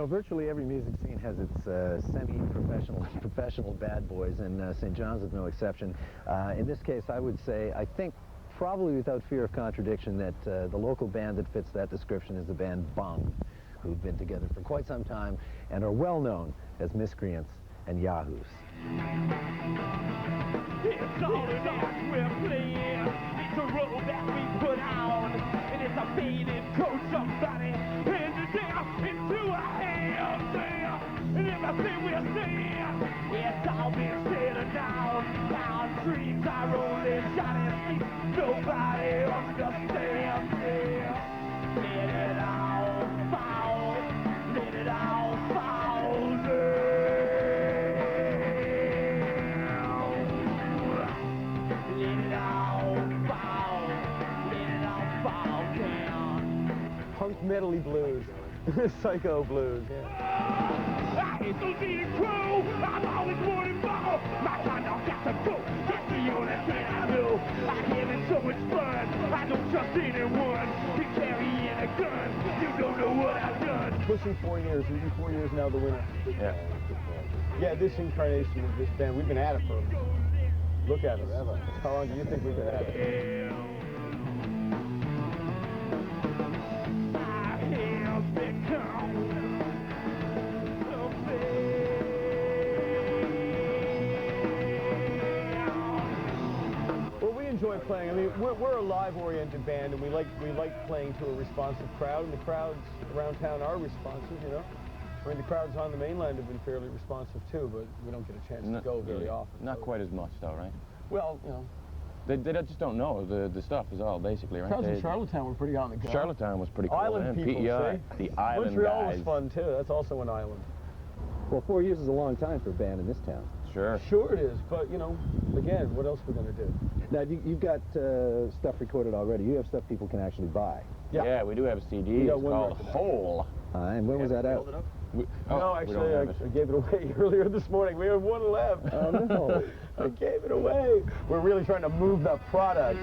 know, virtually every music scene has its semi-professional, professional bad boys, and St. John's is no exception. In this case, I would say, I think, probably without fear of contradiction, that the local band that fits that description is the band Bung, who've been together for quite some time and are well known as miscreants and yahoos. It's all the dance we're playing. It's a role that we put on, and it's a faded coat somebody handed down into a hand there. And everything we're saying, it's all been said and done. Down streets are rolling, shiny seats, nobody understands it. Let it all fall, let it all fall down. Punk metally blues, psycho blues. Yeah. I ain't so need a crew. I'm always wanting more. My conduct got to go. That's the only thing I know. I'm having so much fun. I don't trust anyone. You carrying a gun. You don't know what I've done. Pushing 4 years. We've been 4 years now. The winner. Yeah. Yeah, this incarnation of this band, we've been at it for. Look at us. How long do you think we've been at it? Well, we enjoy playing. I mean, we're a live-oriented band, and we like playing to a responsive crowd, and the crowds around town are responsive, you know. I mean, the crowds on the mainland have been fairly responsive too, but we don't get a chance to go very often. Not quite as much, though, right? Well, you know. They just don't know the stuff is all, basically, right? Crowds in Charlottetown were pretty on the go. Charlottetown was pretty cool. Island people, PEI, see? the island Montreal guys. was fun too. That's also an island. Well, 4 years is a long time for a band in this town. Sure. Sure it is, but you know, again, what else are we going to do? Now, you've got stuff recorded already. You have stuff people can actually buy. Yeah, we do have a CD. It's called Hole. And when was that out? No, actually, I gave it away earlier this morning. We have one left. Oh, no. I gave it away. We're really trying to move that product.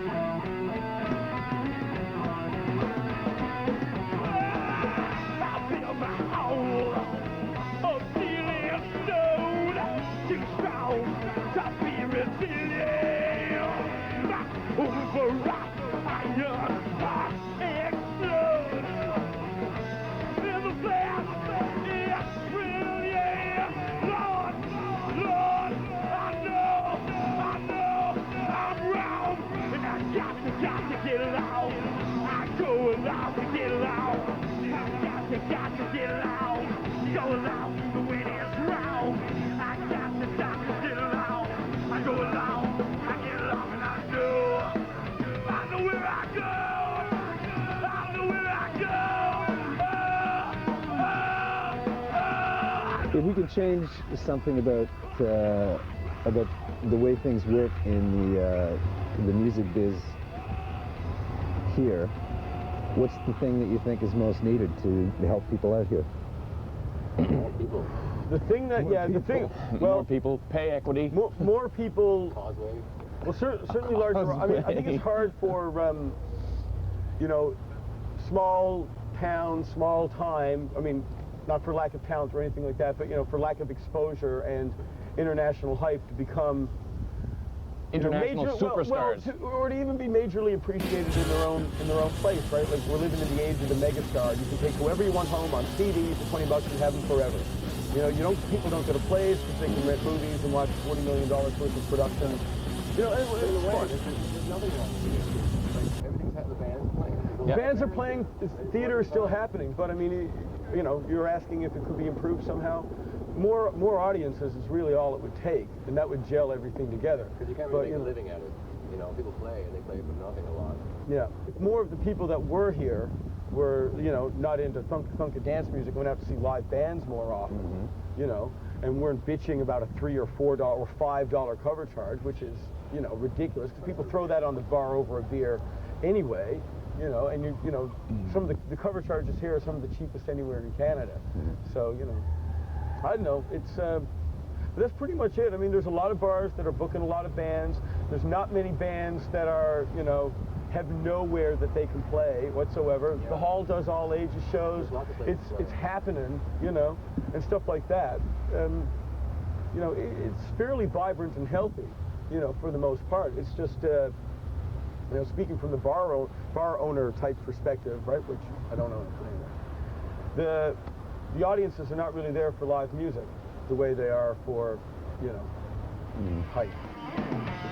If we could change something about the way things work in the music biz here, what's the thing that you think is most needed to help people out here? More people. The thing that, more people, pay equity. More people. Causeway. Well, certainly larger. I mean, I think it's hard for, you know, small town, small time. I mean, not for lack of talent or anything like that, but you know, for lack of exposure and international hype to become international superstars, or to even be majorly appreciated in their own place, right? Like we're living in the age of the megastar. You can take whoever you want home on CD for $20 and have them forever. You know, people don't go to plays because they can rent movies and watch $40 million worth of production. You know, it's fun. There's nothing wrong with it. Like, everything's happening. The band's playing. Bands are playing. Theater is still happening, but I mean, you know, you're asking if it could be improved somehow. More audiences is really all it would take, and that would gel everything together. Because you can't really make a living at it. You know, people play, and they play for nothing a lot. Yeah. More of the people that were here were, you know, not into thunk and dance music, went out to see live bands more often, you know, and weren't bitching about a $3 or $4 or $5 cover charge, which is, you know, ridiculous, because people throw that on the bar over a beer anyway, you know, and you know, some of the cover charges here are some of the cheapest anywhere in Canada. So, you know, I don't know, it's, that's pretty much it. I mean, there's a lot of bars that are booking a lot of bands. There's not many bands that are, you know, have nowhere that they can play whatsoever. The hall does all ages shows. It's happening, you know, and stuff like that. You know, it's fairly vibrant and healthy, you know, for the most part. It's just, you know, speaking from the bar owner type perspective, right, which I don't own anyway. The audiences are not really there for live music the way they are for, you know, hype.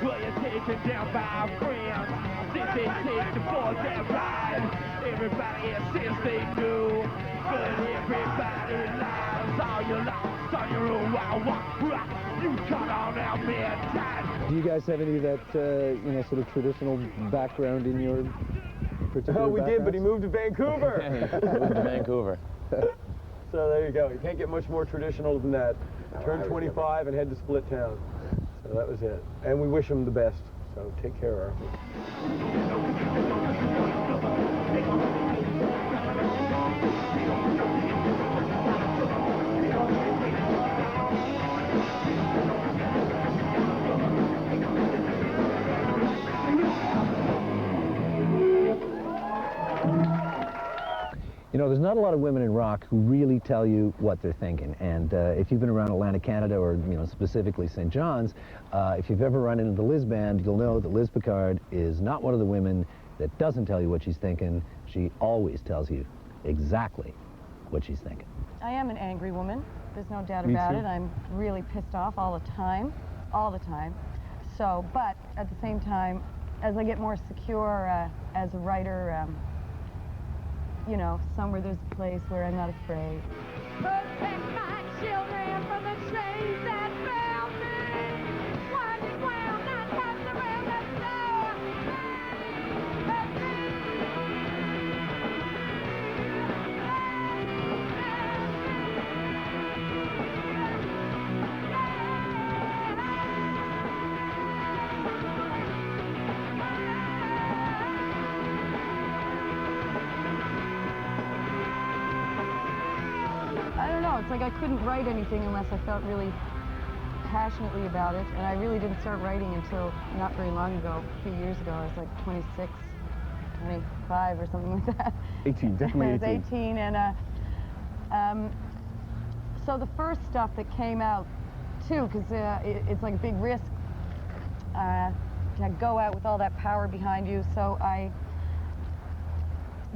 Well, you're taken down by friends. Since they take the force that ride. Everybody insists they do, but everybody lies. All you lost on your own wild walk. You cut on out bedtime. Do you guys have any of that, you know, sort of traditional background in your particular Oh, we did, but he moved to Vancouver. Moved to Vancouver. So there you go. You can't get much more traditional than that. Turn 25 and head to Split Town. So that was it. And we wish him the best. So take care, Arthur. You know, there's not a lot of women in rock who really tell you what they're thinking. And if you've been around Atlantic Canada, or, you know, specifically St. John's, if you've ever run into the Lizband, you'll know that Liz Picard is not one of the women that doesn't tell you what she's thinking. She always tells you exactly what she's thinking. I am an angry woman. There's no doubt about it. I'm really pissed off all the time. All the time. So, but at the same time, as I get more secure as a writer, you know, somewhere there's a place where I'm not afraid. Protect my children from the chains that fail me. One will not have to wear the snow. I don't know, it's like I couldn't write anything unless I felt really passionately about it, and I really didn't start writing until not very long ago, a few years ago. I was like 26, 25 or something like that. 18, definitely 18. I was 18, and so the first stuff that came out too, because it's like a big risk to go out with all that power behind you, so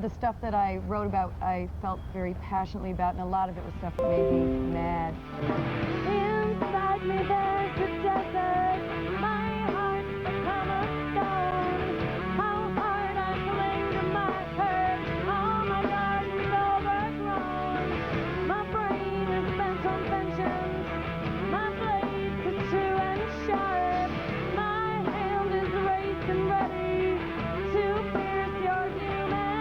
the stuff that I wrote about, I felt very passionately about, and a lot of it was stuff that made me mad. Inside me there's a desert. My heart's become a stone. How hard I cling to my hurt. All my garden's overgrown. My brain is bent on vengeance. My blade is true and sharp. My hand is raised and ready to pierce your human.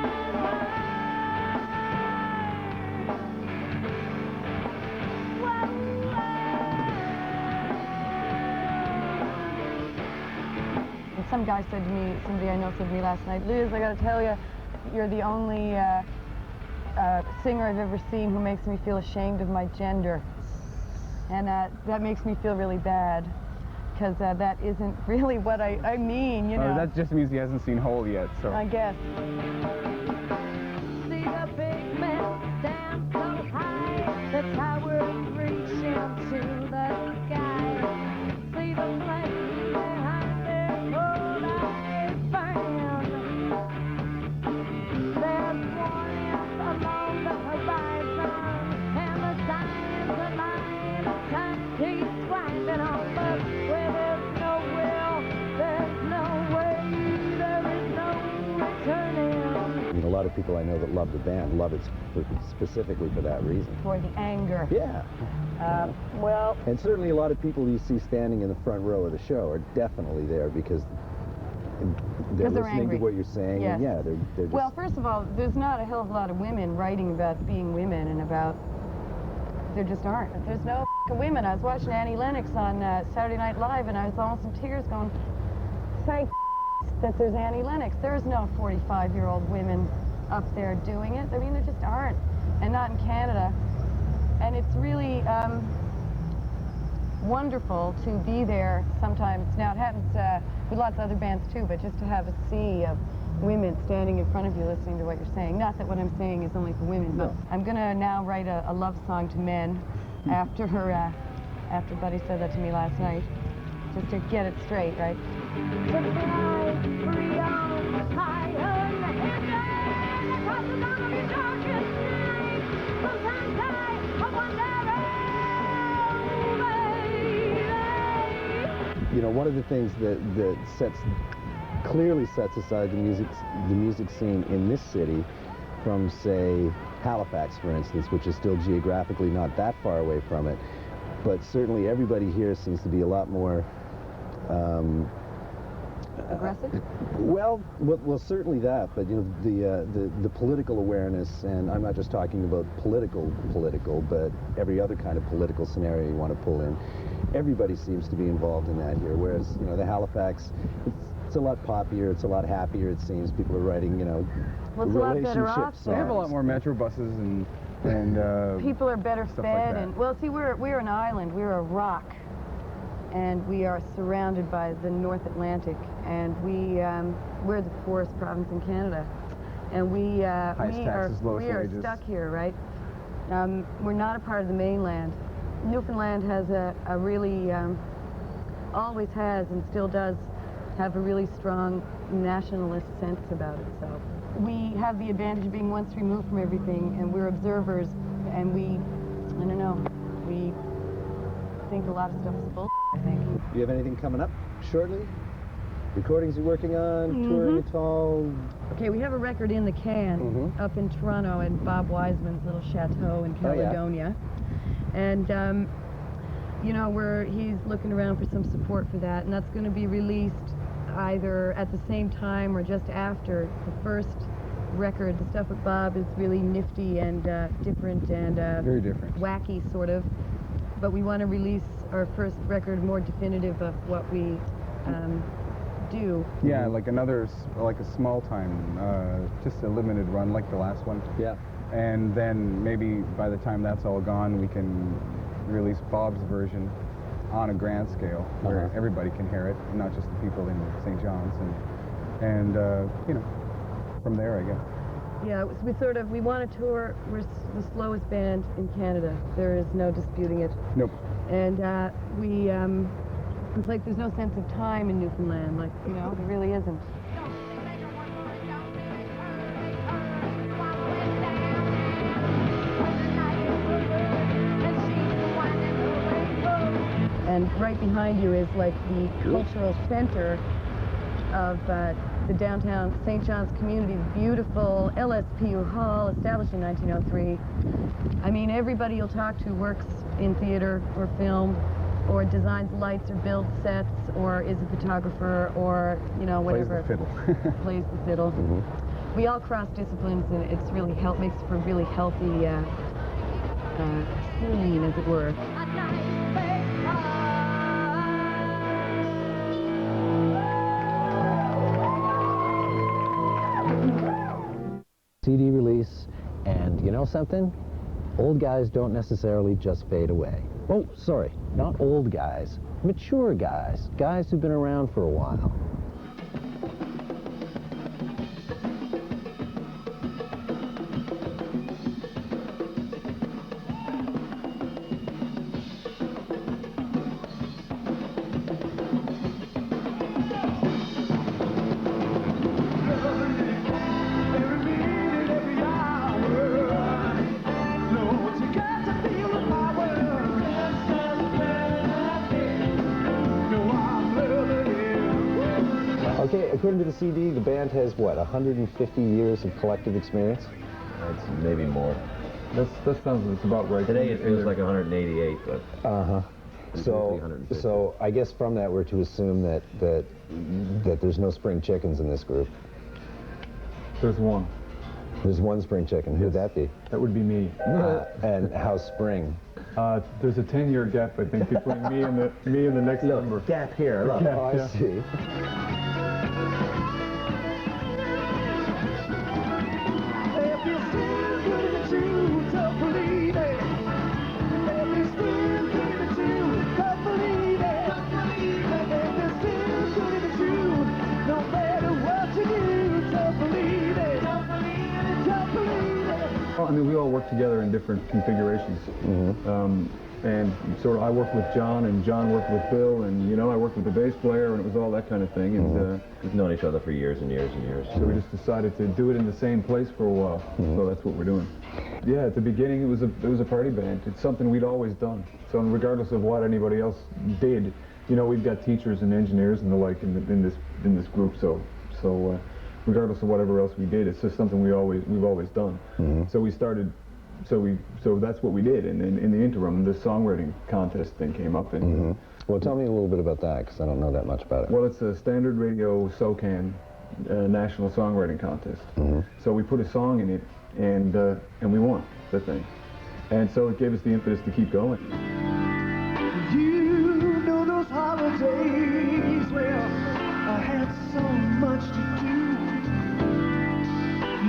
Some guy said to me, somebody I know said to me last night, Liz, I gotta tell you, you're the only singer I've ever seen who makes me feel ashamed of my gender. And that makes me feel really bad, because that isn't really what I mean, you know. That just means he hasn't seen Hole yet, so. I guess. See the big men stand so high, the towers reach into the sky. See the flames behind their cold eyes burn. There's warnings along the horizon, and the signs of line of time keeps grinding on. But where there's no will, there's no way, there is no returning. I mean, a lot of people I know that love the band love it specifically for that reason. For the anger. Yeah. Well, And certainly a lot of people you see standing in the front row of the show are definitely there because they're listening angry. to what you're saying. Yes. And yeah, they're just... well, first of all, there's not a hell of a lot of women writing about being women and about... There just aren't. There's no women. I was watching Annie Lennox on Saturday Night Live, and I was almost in tears going, thank that there's Annie Lennox. There's no 45-year-old women up there doing it. I mean, there just aren't. And not in Canada. And it's really wonderful to be there sometimes. Now, it happens with lots of other bands too, but just to have a sea of women standing in front of you listening to what you're saying. Not that what I'm saying is only for women, but I'm gonna now write a love song to men after Buddy said that to me last night, just to get it straight, right? You know, one of the things that clearly sets aside the music scene in this city from, say, Halifax, for instance, which is still geographically not that far away from it, but certainly everybody here seems to be a lot more Aggressive? Well, certainly that, but you know, the political awareness, and I'm not just talking about political, but every other kind of political scenario you want to pull in. Everybody seems to be involved in that here, whereas, you know, the Halifax, it's a lot poppier, it's a lot happier, it seems. People are writing, you know, relationship songs. They have a lot more metro buses and people are better stuff fed, like that. and well, see, we're an island, we're a rock, and we are surrounded by the North Atlantic, and we're the poorest province in Canada, and we are stuck here, right? We're not a part of the mainland. Newfoundland has a really, always has and still does have a really strong nationalist sense about itself. We have the advantage of being once removed from everything, and we're observers, and I don't know, we think a lot of stuff is bull, I think. Do you have anything coming up shortly? Recordings you're working on, touring at all? Okay, we have a record in the can up in Toronto at Bob Wiseman's little chateau in Caledonia. And, you know, he's looking around for some support for that, and that's going to be released either at the same time or just after the first record. The stuff with Bob is really nifty and different and very different, wacky sort of, but we want to release our first record more definitive of what we do. Yeah, like like a small time, just a limited run like the last one. Yeah. And then maybe by the time that's all gone, we can release Bob's version on a grand scale where everybody can hear it, not just the people in St. John's, and you know, from there, I guess. Yeah, we want to tour. We're the slowest band in Canada. There is no disputing it. Nope. And it's like there's no sense of time in Newfoundland. Like, you know, there really isn't. And right behind you is like the cultural center of the downtown St. John's community, beautiful LSPU Hall, established in 1903. I mean, everybody you'll talk to works in theater or film, or designs lights or builds sets, or is a photographer, or, you know, whatever. Plays the fiddle. Plays the fiddle. We all cross disciplines, and it's really makes for a really healthy scene, as it were. CD release, and you know something? Old guys don't necessarily just fade away. Oh, sorry, not old guys, mature guys, guys who've been around for a while. Okay, according to the CD, the band has, what, 150 years of collective experience? That's maybe more. That sounds, it's about right. Today it feels like 188, but... So I guess from that we're to assume that there's no spring chickens in this group. There's one. There's one spring chicken. Who'd that be? That would be me. And how's spring? There's a 10-year gap, I think, between me and the next number. Gap here. Look. Yeah, I see. all work together in different configurations. And sort of I worked with John, and John worked with Bill, and, you know, I worked with the bass player, and it was all that kind of thing. And We've known each other for years and years and years. so we just decided to do it in the same place for a while. So that's what we're doing. Yeah, at the beginning it was a party band. It's something we'd always done. So regardless of what anybody else did, you know, we've got teachers and engineers and the like in this group. So regardless of whatever else we did, it's just something we've always done. So we started. So that's what we did, and in the interim, the songwriting contest thing came up. And Well, tell me a little bit about that, because I don't know that much about it. well, it's a Standard Radio SOCAN National Songwriting Contest. So we put a song in it, and we won the thing, and so it gave us the impetus to keep going. You know those holidays, well, I had so much to do.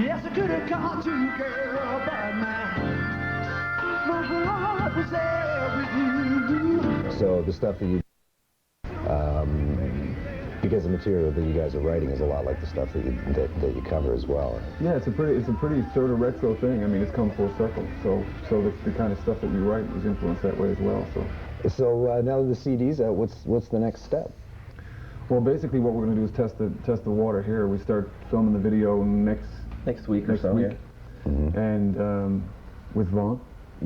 Yes, I could have called you, girl, but my heart was there with you. So the stuff that you, because the material that you guys are writing is a lot like the stuff that you cover as well. Yeah, it's a pretty sort of retro thing. I mean, it's come full circle. So the kind of stuff that we write was influenced that way as well. So now that the CD's out, what's the next step? Well, basically what we're going to do is test the water here. We start filming the video Next week next or so, week. yeah. And with Vaughn,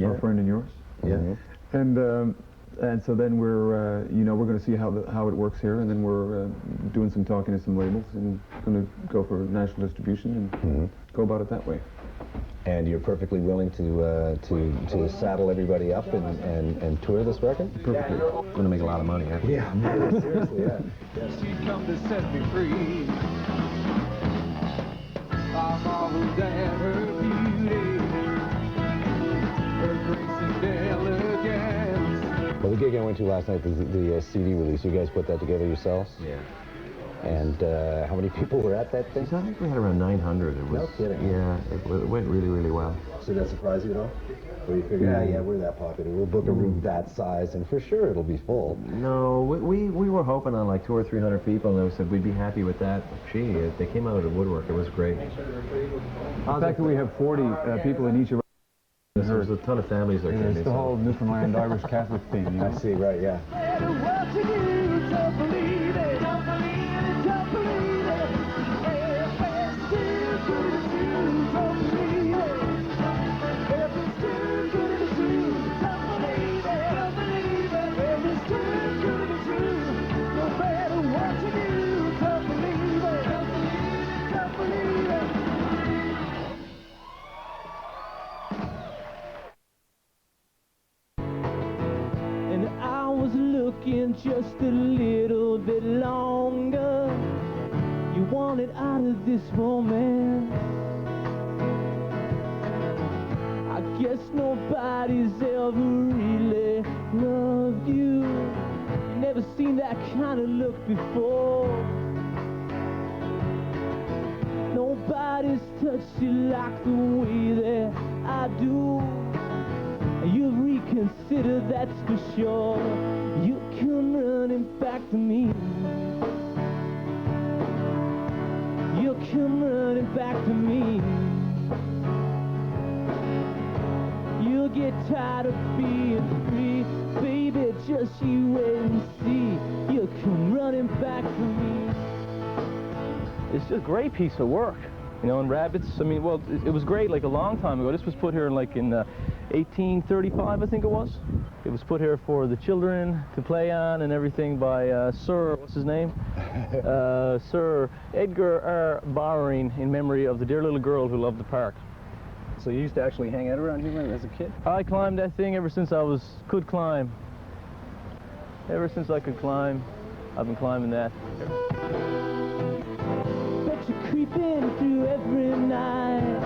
our friend and yours. Yeah. And so then we're we're going to see how it works here, and then we're doing some talking to some labels and going to go for national distribution and go about it that way. And you're perfectly willing to saddle everybody up and tour this record? Perfectly. Going to make a lot of money, huh? Yeah, seriously, yeah. She come to set me free. I marveled at her beauty, her grace and elegance. Well, the gig I went to last night, the CD release, you guys put that together yourselves? Yeah. And how many people were at that thing? I think we had around 900. It was, No kidding. Yeah, it went really, really well. So that surprised you at all? Or you figured, yeah, we're that popular, we'll book a room that size, and for sure it'll be full. No, we were hoping on like 200 or 300 people, and they said we'd be happy with that. Gee, they came out of the woodwork. It was great. The fact that we have 40 people in each of There was a ton of families that came in. it's the whole Newfoundland Irish Catholic thing. You know? I see, right, yeah. What to do, don't believe it, don't believe it, don't believe it. If it's too good to be true, don't believe it. If it's too good to be true, don't believe it, don't believe it. If it's too good to be true, no matter what you do, don't believe it, don't believe it, don't believe it. And I was looking just a little bit longer. You wanted out of this romance. I guess nobody's ever really loved you. You never seen that kind of look before. Nobody's touched you like the way that I do. You've reconsidered, that's for sure. You come running back to me. You come running back to me. You'll get tired of being free. Baby, just you wait and see. You'll come running back to me. It's just a great piece of work. You know, and Rabbits, I mean, well, it was great like a long time ago. This was put here like in 1835, I think it was. It was put here for the children to play on and everything by Sir, what's his name? Sir Edgar R. Bowering, in memory of the dear little girl who loved the park. So you used to actually hang out around here as a kid? I climbed that thing ever since I could climb. Ever since I could climb, I've been climbing that. Bet you're creeping through every night.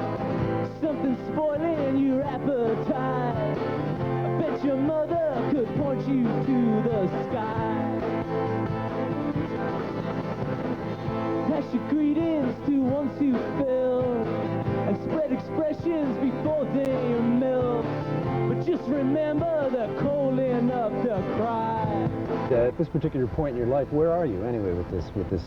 Something spoiling your appetite. I bet your mother could point you to the sky. Pass your greetings to ones who fell, and spread expressions before they melt. But just remember they're cold enough to cry. At this particular point in your life, where are you anyway with this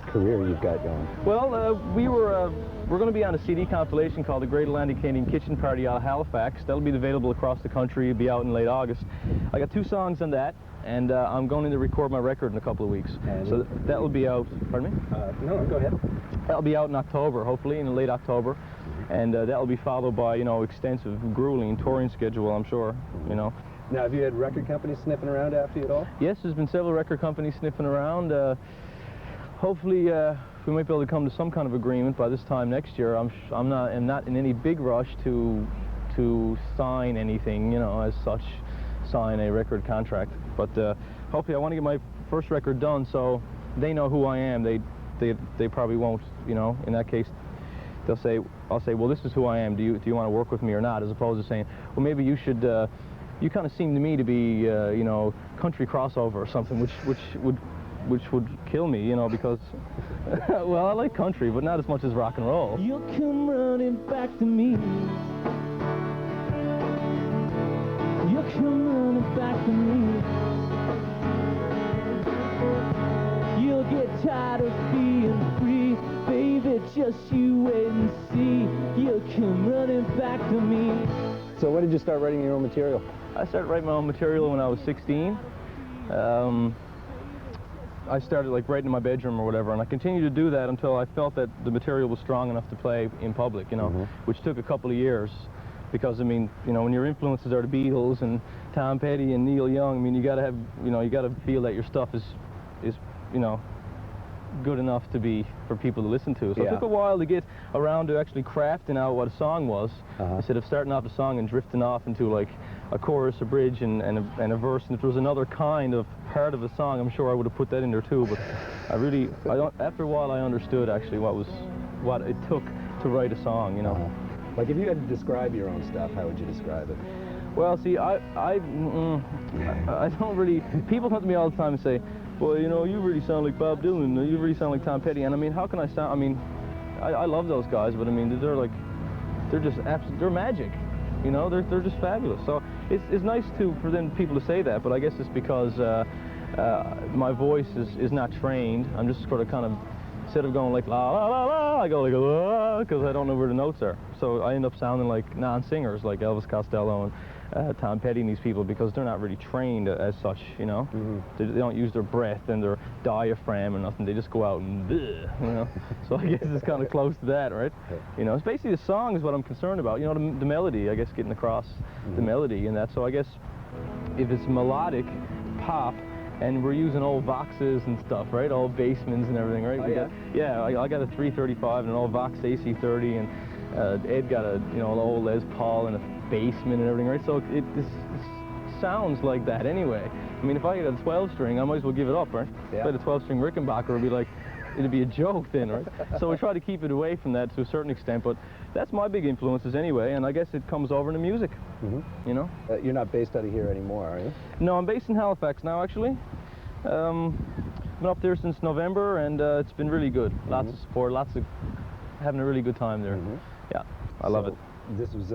career you've got going? Well, we're going to be on a CD compilation called the Great Atlantic Canadian Kitchen Party out of Halifax. That'll be available across the country. It'll be out in late August. I got 2 songs on that, and I'm going in to record my record in a couple of weeks. And so that will be out. Pardon me? No, go ahead. That'll be out in October, hopefully, in late October. And that will be followed by, you know, extensive, grueling touring schedule, I'm sure, you know. Now, have you had record companies sniffing around after you at all? Yes, there's been several record companies sniffing around. Hopefully, we might be able to come to some kind of agreement by this time next year. I'm not in any big rush to sign anything, you know, as such, sign a record contract. But hopefully, I want to get my first record done so they know who I am. They probably won't, you know. In that case, I'll say, well, this is who I am. Do you want to work with me or not? As opposed to saying, well, maybe you should. You kind of seem to me to be, you know, country crossover or something, which would kill me, you know, because, well, I like country, but not as much as rock and roll. You'll come running back to me. You'll come running back to me. You'll get tired of being free, baby, just you wait and see. You'll come running back to me. So when did you start writing your own material? I started writing my own material when I was 16. I started like writing in my bedroom or whatever, and I continued to do that until I felt that the material was strong enough to play in public, you know, which took a couple of years. Because, I mean, you know, when your influences are the Beatles and Tom Petty and Neil Young, I mean, you gotta have, you know, you gotta feel that your stuff is, you know, good enough to be for people to listen to. So it took a while to get around to actually crafting out what a song was, instead of starting off a song and drifting off into like a chorus, a bridge, and a verse. And if there was another kind of part of a song, I'm sure I would have put that in there too. But after a while, I understood actually what it took to write a song, you know. Like if you had to describe your own stuff, how would you describe it? Well, see, I don't really. People come to me all the time and say, well, you know, you really sound like Bob Dylan, you really sound like Tom Petty, and I mean, how can I sound, I mean, I love those guys, but I mean, they're just absolute, they're magic, you know, they're just fabulous. So it's nice for people to say that, but I guess it's because my voice is not trained. I'm just sort of kind of, instead of going like la la la la, I go like la, because I don't know where the notes are. So I end up sounding like non-singers, like Elvis Costello and Tom Petty and these people, because they're not really trained as such, you know. They don't use their breath and their diaphragm or nothing. They just go out and, you know. So I guess it's kind of close to that, right? You know, it's basically the song is what I'm concerned about. You know, the melody, I guess, getting across the melody and that. So I guess if it's melodic pop, and we're using old Voxes and stuff, right? Old Bassmans and everything, right? I got a 335 and an old Vox AC30, and Ed got a, you know, an old Les Paul and a Bassman and everything, right? So it sounds like that anyway. I mean, if I get a 12-string, I might as well give it up, right? Play the 12-string Rickenbacker, it'd be like, it'd be a joke then, right? So we try to keep it away from that to a certain extent, but that's my big influences anyway, and I guess it comes over in the music, you know? You're not based out of here anymore, are you? No, I'm based in Halifax now, actually. Been up there since November, and it's been really good. Lots of support, having a really good time there. Yeah, I love it. This was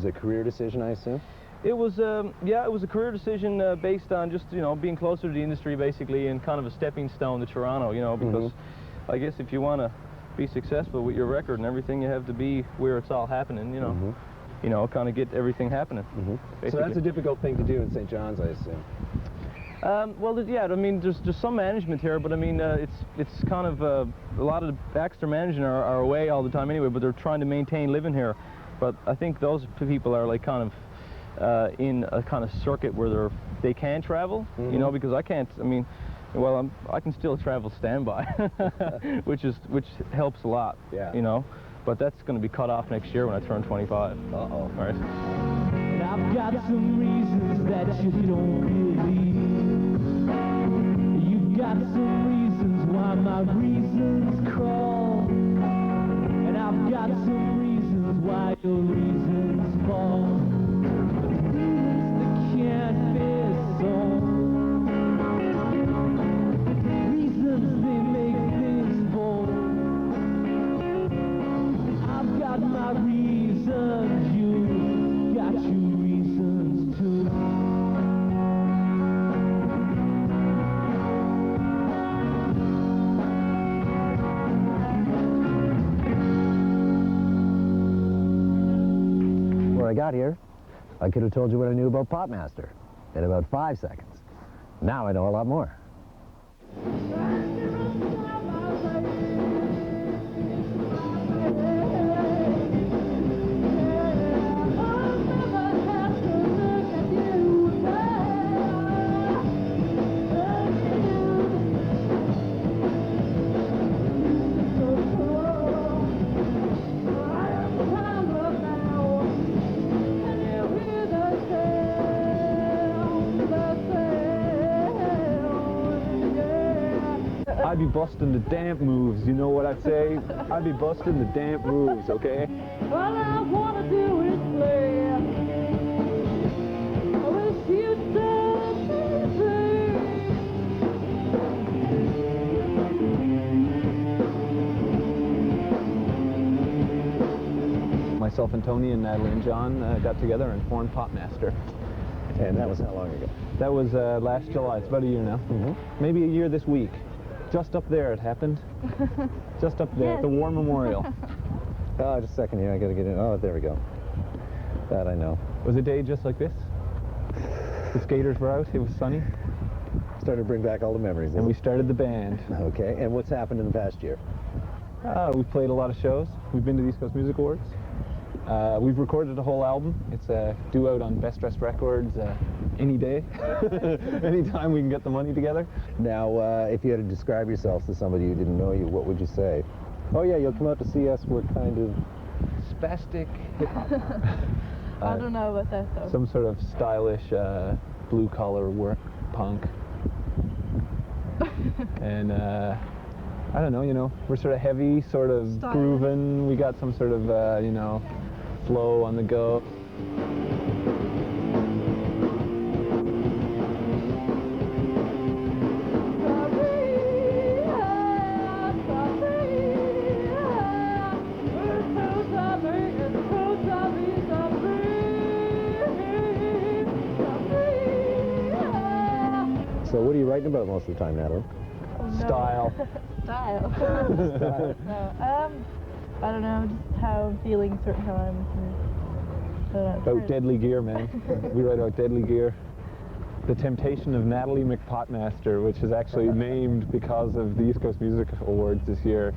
a career decision, I assume? It was, yeah, it was a career decision based on just, you know, being closer to the industry, basically, and kind of a stepping stone to Toronto, you know, because I guess if you want to be successful with your record and everything, you have to be where it's all happening, you know. You know, kind of get everything happening. So that's a difficult thing to do in St. John's, I assume. Well, yeah, I mean, there's some management here, but I mean, it's kind of, a lot of the acts they're managing are away all the time anyway, but they're trying to maintain living here. But I think those people are like kind of in a kind of circuit where they can travel, you know, because I can't, I mean, well, I can still travel standby, which helps a lot, you know, but that's going to be cut off next year when I turn 25. Uh-oh. Right? And I've got some reasons that you don't believe. You've got some reasons why my reasons crawl. And I've got some reasons why your reasons fall. But reasons that can't be solved. Reasons they make things bold. I've got my reasons, you got your reasons too. got here, I could have told you what I knew about Potmaster in about 5 seconds. Now I know a lot more. I'd be busting the damp moves, you know what I'd say? I'd be busting the damp moves, okay? All I wanna do is play. I wish you'd Myself and Tony and Natalie and John got together and formed Potmaster. And that was how long ago? That was last July. It's about a year now. Mm-hmm. Maybe a year this week. Just up there it happened. Just up there at the War Memorial. Oh, just a second here. I gotta get in. Oh, there we go. That I know. Was a day just like this? The skaters were out. It was sunny. Started to bring back all the memories. And we started the band. Okay. And what's happened in the past year? We've played a lot of shows. We've been to the East Coast Music Awards. We've recorded a whole album. It's due out on Best Dressed Records any day. Anytime we can get the money together. Now, if you had to describe yourselves to somebody who didn't know you, what would you say? Oh yeah, you'll come out to see us. We're kind of spastic hip-hop. I don't know about that though. Some sort of stylish blue-collar work punk. And I don't know, you know, we're sort of heavy, sort of grooving. We got some sort of, you know, flow on the go. So what are you writing about most of the time, Natalie? Oh, no. Style. Style. No, I don't know, just how I'm feeling certain times. About deadly gear, man. We write about deadly gear. The Temptation of Natalie McPotmaster, which is actually named because of the East Coast Music Awards this year.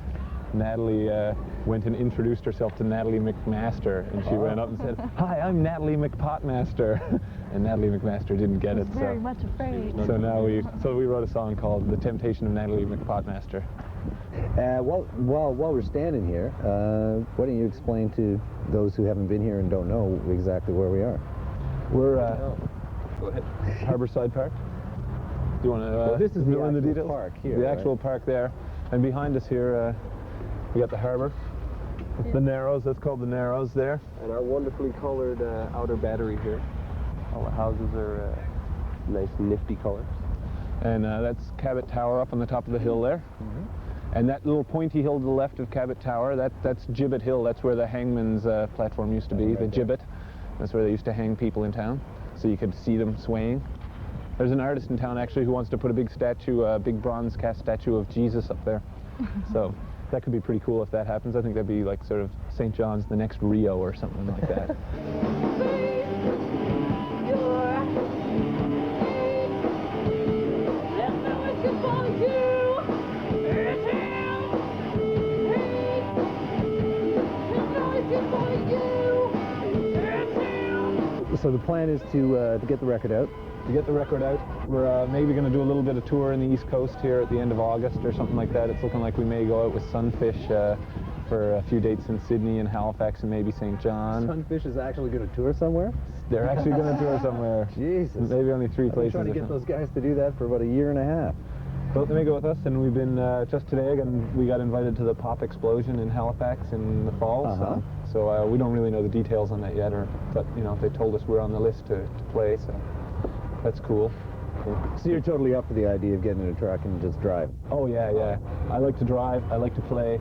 Natalie went and introduced herself to Natalie McMaster, and she went up and said, "Hi, I'm Natalie McPotmaster," and Natalie McMaster didn't get it. Very much afraid. So now we wrote a song called "The Temptation of Natalie McPotmaster." While we're standing here, why don't you explain to those who haven't been here and don't know exactly where we are? We're go ahead. Harborside Park. Do you want to? Well, this is the in the actual details? park here. The right? actual park there, and behind us here, we got the harbor. The Narrows. That's called the Narrows there. And our wonderfully colored outer battery here. All the houses are nice, nifty colors. And that's Cabot Tower up on the top of the hill there. Mm-hmm. And that little pointy hill to the left of Cabot Tower, that's Gibbet Hill. That's where the hangman's platform used to be, the Gibbet. That's where they used to hang people in town, so you could see them swaying. There's an artist in town actually who wants to put a big statue, a big bronze cast statue of Jesus up there. So that could be pretty cool if that happens. I think that'd be like sort of St. John's, the next Rio or something like that. So the plan is to get the record out. To get the record out, we're maybe going to do a little bit of tour in the East Coast here at the end of August or something like that. It's looking like we may go out with Sunfish for a few dates in Sydney and Halifax and maybe St. John. Sunfish is actually going to tour somewhere? They're actually going to tour somewhere. Jesus. Maybe only 3 places. I've been trying to get those guys to do that for about a year and a half. But they may go with us, and we've been, just today, again, we got invited to the Pop Explosion in Halifax in the fall, so we don't really know the details on that yet, but, you know, they told us we're on the list to play, so that's cool. So you're totally up for the idea of getting in a truck and just drive? Oh, yeah, yeah. I like to drive, I like to play.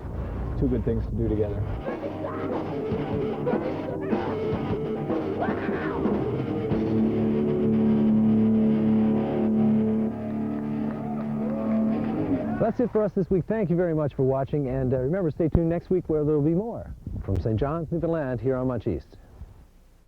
2 good things to do together. That's it for us this week. Thank you very much for watching, and remember, stay tuned next week where there will be more from St. John's, Newfoundland, here on MuchEast.